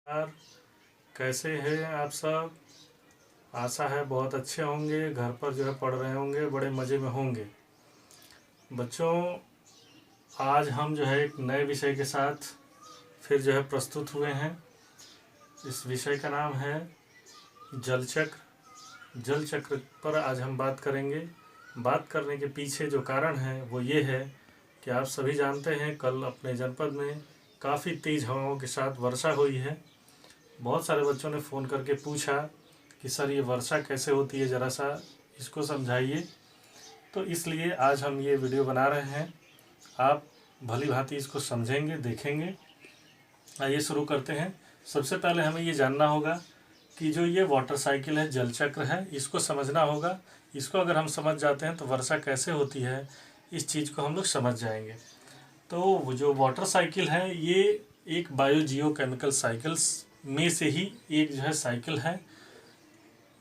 यार, कैसे हैं आप सब। आशा है बहुत अच्छे होंगे। घर पर जो है पढ़ रहे होंगे, बड़े मज़े में होंगे। बच्चों, आज हम जो है एक नए विषय के साथ फिर जो है प्रस्तुत हुए हैं। इस विषय का नाम है जल चक्र। जल चक्र पर आज हम बात करेंगे। बात करने के पीछे जो कारण है वो ये है कि आप सभी जानते हैं कल अपने जनपद में काफ़ी तेज़ हवाओं के साथ वर्षा हुई है। बहुत सारे बच्चों ने फ़ोन करके पूछा कि सर ये वर्षा कैसे होती है, ज़रा सा इसको समझाइए। तो इसलिए आज हम ये वीडियो बना रहे हैं। आप भली भांति इसको समझेंगे, देखेंगे। आइए शुरू करते हैं। सबसे पहले हमें ये जानना होगा कि जो ये वाटर साइकिल है, जल चक्र है, इसको समझना होगा। इसको अगर हम समझ जाते हैं तो वर्षा कैसे होती है, इस चीज़ को हम लोग समझ जाएंगे। तो वो जो वाटर साइकिल है ये एक बायो जियो केमिकल साइकिल्स में से ही एक जो है साइकिल है,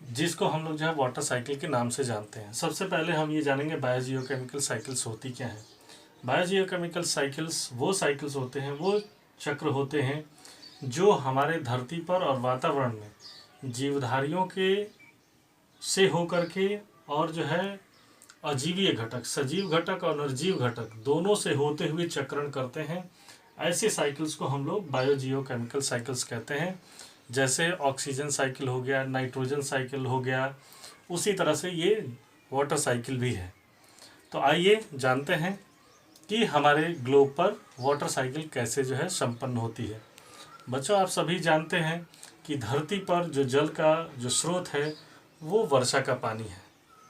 जिसको हम लोग जो है वाटर साइकिल के नाम से जानते हैं। सबसे पहले हम ये जानेंगे बायो जियो केमिकल साइकिल्स होती क्या हैं। बायो जियो केमिकल साइकिल्स वो साइकिल्स होते हैं, वो चक्र होते हैं जो हमारे धरती पर और वातावरण में जीवधारियों के से होकर के और जो है अजीवीय घटक, सजीव घटक और निर्जीव घटक दोनों से होते हुए चक्रण करते हैं। ऐसे साइकिल्स को हम लोग बायो जियो केमिकल साइकिल्स कहते हैं। जैसे ऑक्सीजन साइकिल हो गया, नाइट्रोजन साइकिल हो गया, उसी तरह से ये वाटर साइकिल भी है। तो आइए जानते हैं कि हमारे ग्लोब पर वाटर साइकिल कैसे जो है संपन्न होती है। बच्चों, आप सभी जानते हैं कि धरती पर जो जल का जो स्रोत है वो वर्षा का पानी है।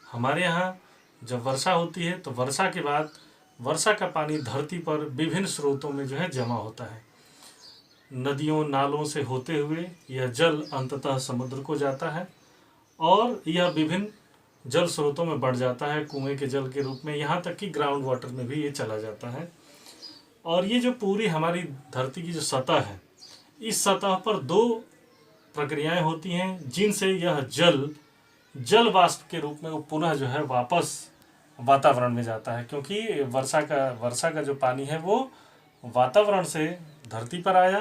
हमारे यहाँ जब वर्षा होती है तो वर्षा के बाद वर्षा का पानी धरती पर विभिन्न स्रोतों में जो है जमा होता है। नदियों नालों से होते हुए यह जल अंततः समुद्र को जाता है और यह विभिन्न जल स्रोतों में बढ़ जाता है, कुएं के जल के रूप में, यहाँ तक कि ग्राउंड वाटर में भी ये चला जाता है। और ये जो पूरी हमारी धरती की जो सतह है, इस सतह पर दो प्रक्रियाएं होती हैं जिनसे यह जल वाष्प के रूप में वो पुनः जो है वापस वातावरण में जाता है। क्योंकि वर्षा का जो पानी है वो वातावरण से धरती पर आया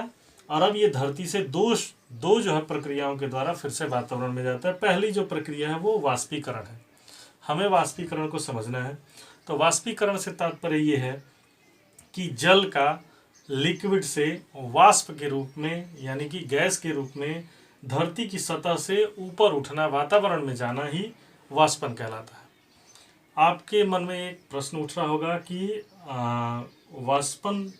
और अब ये धरती से दो जो है प्रक्रियाओं के द्वारा फिर से वातावरण में जाता है। पहली जो प्रक्रिया है वो वाष्पीकरण है। हमें वाष्पीकरण को समझना है। तो वाष्पीकरण से तात्पर्य ये है कि जल का लिक्विड से वाष्प के रूप में, यानी कि गैस के रूप में धरती की सतह से ऊपर उठना, वातावरण में जाना ही वाष्पन कहलाता है। आपके मन में एक प्रश्न उठ रहा होगा कि वाष्पन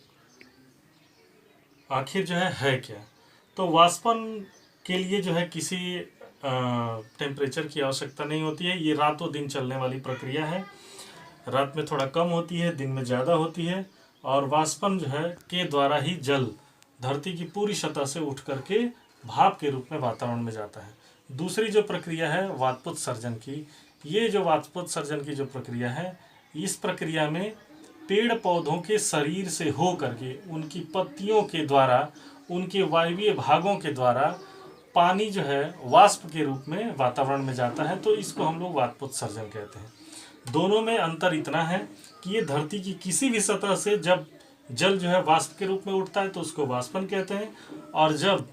आखिर जो है क्या। तो वाष्पन के लिए जो है किसी टेम्परेचर की आवश्यकता नहीं होती है। ये रातों दिन चलने वाली प्रक्रिया है। रात में थोड़ा कम होती है, दिन में ज़्यादा होती है। और वाष्पन जो है के द्वारा ही जल धरती की पूरी सतह से उठ करके भाप के रूप में वातावरण में जाता है। दूसरी जो प्रक्रिया है वाष्पोत्सर्जन की, ये जो वाष्पोत्सर्जन की जो प्रक्रिया है, इस प्रक्रिया में पेड़ पौधों के शरीर से हो करके उनकी पत्तियों के द्वारा, उनके वायवीय भागों के द्वारा पानी जो है वाष्प के रूप में वातावरण में जाता है। तो इसको हम लोग वाष्पोत्सर्जन कहते हैं। दोनों में अंतर इतना है कि ये धरती की किसी भी सतह से जब जल जो है वाष्प के रूप में उठता है तो उसको वाष्पन कहते हैं, और जब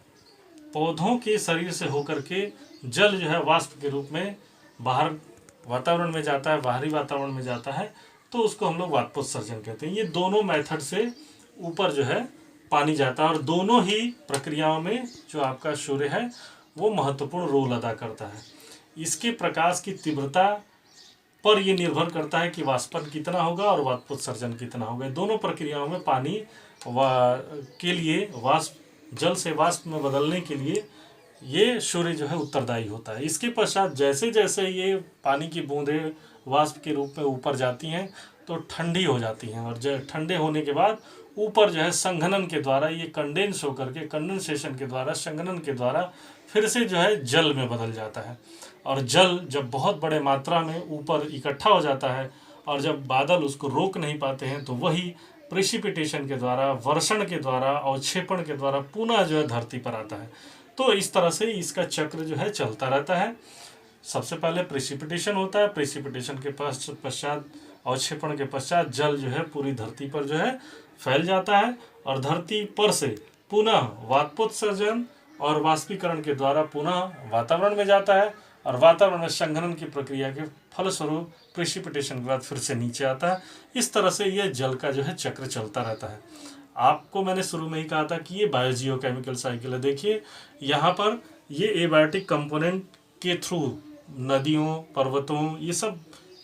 पौधों के शरीर से होकर के जल जो है वाष्प के रूप में बाहर वातावरण में जाता है, बाहरी वातावरण में जाता है, तो उसको हम लोग वाष्पोत्सर्जन कहते हैं। ये दोनों मेथड से ऊपर जो है पानी जाता है और दोनों ही प्रक्रियाओं में जो आपका सूर्य है वो महत्वपूर्ण रोल अदा करता है। इसके प्रकाश की तीव्रता पर ये निर्भर करता है कि वाष्पन कितना होगा और वाष्पोत्सर्जन कितना होगा। दोनों प्रक्रियाओं में पानी के लिए जल से वाष्प में बदलने के लिए ये सूर्य जो है उत्तरदायी होता है। इसके पश्चात जैसे जैसे ये पानी की बूंदें वाष्प के रूप में ऊपर जाती हैं तो ठंडी हो जाती हैं, और जब ठंडे होने के बाद ऊपर जो है संघनन के द्वारा ये कंडेंस होकर के, कंडेंसेशन के द्वारा, संघनन के द्वारा फिर से जो है जल में बदल जाता है। और जल जब बहुत बड़े मात्रा में ऊपर इकट्ठा हो जाता है और जब बादल उसको रोक नहीं पाते हैं तो वही प्रेसिपिटेशन के द्वारा, वर्षण के द्वारा, अवक्षेपण के द्वारा पुनः जो है धरती पर आता है। तो इस तरह से इसका चक्र जो है चलता रहता है। सबसे पहले प्रेसिपिटेशन होता है, प्रेसिपिटेशन के पश्चात अवक्षेपण के पश्चात जल जो है पूरी धरती पर जो है फैल जाता है और धरती पर से पुनः वाष्पोत्सर्जन और वाष्पीकरण के द्वारा पुनः वातावरण में जाता है और वातावरण में संघनन की प्रक्रिया के फलस्वरूप प्रेसिपिटेशन के बाद फिर से नीचे आता है। इस तरह से यह जल का जो है चक्र चलता रहता है। आपको मैंने शुरू में ही कहा था कि ये बायोजियोकेमिकल साइकिल है। देखिए यहाँ पर ये एबायोटिक कंपोनेंट के थ्रू नदियों, पर्वतों, ये सब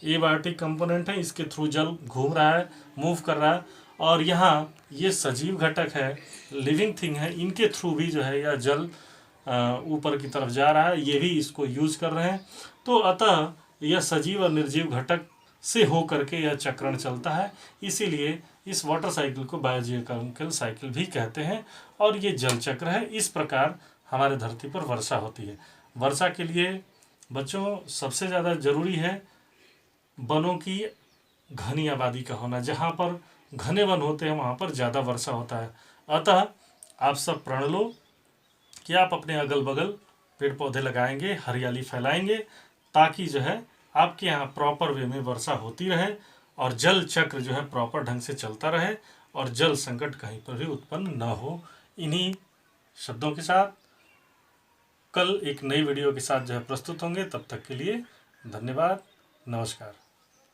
एबायोटिक कंपोनेंट है, इसके थ्रू जल घूम रहा है, मूव कर रहा है। और यहाँ ये सजीव घटक है, लिविंग थिंग है, इनके थ्रू भी जो है यह जल ऊपर की तरफ जा रहा है, ये भी इसको यूज कर रहे हैं। तो अतः यह सजीव और निर्जीव घटक से हो करके यह चक्रण चलता है। इसीलिए इस वाटर साइकिल को बायोजियोकेमिकल साइकिल भी कहते हैं और ये जल चक्र है। इस प्रकार हमारे धरती पर वर्षा होती है। वर्षा के लिए बच्चों सबसे ज़्यादा ज़रूरी है वनों की घनी आबादी का होना। जहाँ पर घने वन होते हैं वहाँ पर ज़्यादा वर्षा होता है। अतः आप सब प्रण लो कि आप अपने अगल बगल पेड़ पौधे लगाएंगे, हरियाली फैलाएंगे, ताकि जो है आपके यहाँ प्रॉपर वे में वर्षा होती रहे और जल चक्र जो है प्रॉपर ढंग से चलता रहे और जल संकट कहीं पर भी उत्पन्न न हो। इन्हीं शब्दों के साथ कल एक नई वीडियो के साथ जो है प्रस्तुत होंगे। तब तक के लिए धन्यवाद, नमस्कार।